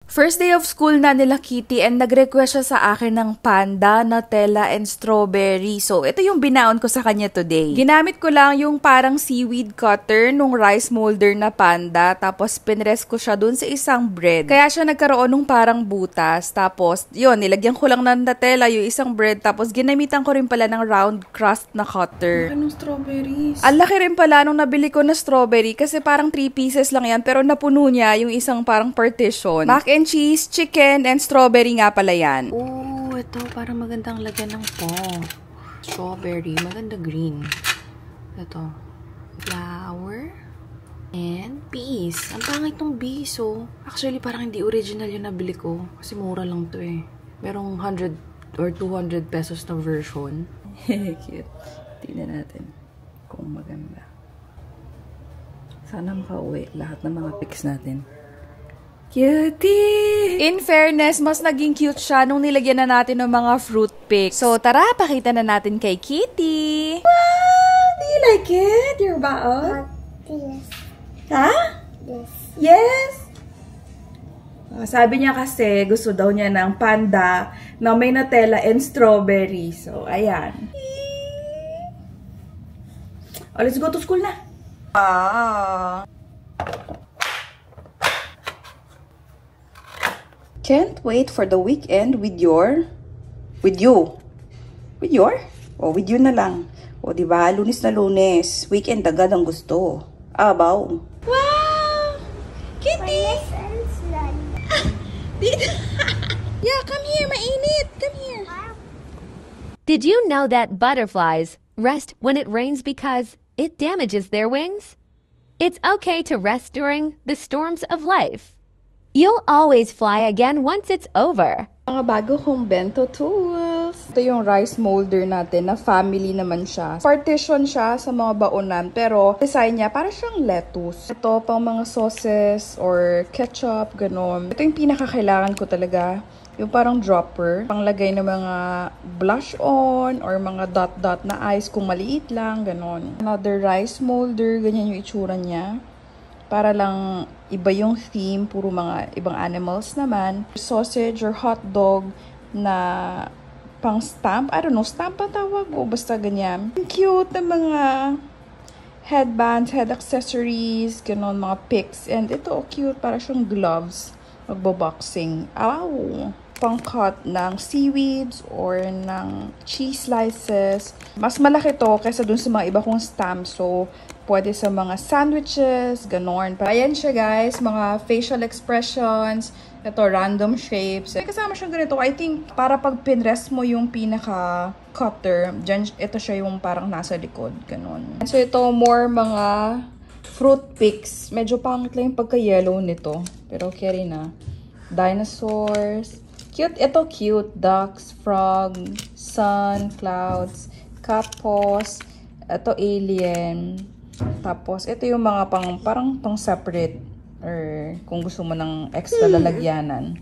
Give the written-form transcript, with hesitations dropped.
First day of school na nila Kitty and nag-request siya sa akin ng panda, Nutella, and strawberry. So, ito yung binaon ko sa kanya today. Ginamit ko lang yung parang seaweed cutter nung rice molder na panda. Tapos, pinrest ko siya dun sa isang bread. Kaya siya nagkaroon nung parang butas. Tapos, yun, nilagyan ko lang ng Nutella yung isang bread. Tapos, ginamitan ko rin pala ng round crust na cutter. Anong strawberries? Ang laki rin pala nung nabili ko na strawberry kasi parang 3 pieces lang yan. Pero napuno niya yung isang parang partition. Mac and cheese, chicken, and strawberry nga pala yan. Oh, ito parang magandang lagyan ng strawberry, maganda green. Ito, flour, and peas. Ang pangit ng peas, oh. Actually, parang hindi original yung nabili ko. Kasi mura lang to eh. Merong 100 or 200 pesos na version. Cute. Tingnan natin kung maganda. Sana makauwi lahat ng mga pics natin. Cutie! In fairness, mas naging cute siya nung nilagyan na natin ng mga fruit pics. So, tara, pakita na natin kay Kitty. Wow! Do you like it? Your baon? Yes. Ha? Yes. Yes! Sabi niya kasi, gusto daw niya ng panda na may Nutella and strawberry. So, ayan. Oh, let's go to school na. Can't wait for the weekend with you. With you na lang. O, diba? Lunes na Lunes. Weekend agad ang gusto. Abaw. Wow! Kitty! Yeah, come here. Mainit. Come here. Did you know that butterflies rest when it rains because it damages their wings? It's okay to rest during the storms of life. You'll always fly again once it's over. Mga bago kong bento tools. Ito yung rice molder natin na family naman siya. Partition siya sa mga baonan pero design niya para siyang lettuce. Ito pang mga sauces or ketchup, ganon. Ito yung pinakakailangan ko talaga. Yung parang dropper. Panglagay ng mga blush on or mga dot-dot na ice kung maliit lang, ganon. Another rice molder, ganyan yung itsura niya. Para lang iba yung theme, puro mga ibang animals naman. Sausage or hot dog na pang stamp. I don't know, stamp ang tawag o basta ganyan. Cute na mga headbands, head accessories, ganon, mga picks. And ito, cute, para siyang gloves. Magbo-boxing. Ow! Pang-cut ng seaweeds or ng cheese slices. Mas malaki to kaysa dun sa mga iba kong stamps. So, pwede sa mga sandwiches, ganon. Ayan siya guys, mga facial expressions. Ito, random shapes. May kasama siyang ganito. I think, para pag pinrest mo yung pinaka-cutter, dyan, ito siya yung parang nasa likod. Ganon. So, ito, more mga fruit picks. Medyo pangit lang yung pagka-yellow nito. Pero carry na. Dinosaurs. Cute. Ito cute. Ducks, frog, sun, clouds, cat paws. Ito alien. Tapos, ito yung mga parang pang separate or kung gusto mo ng extra lalagyanan.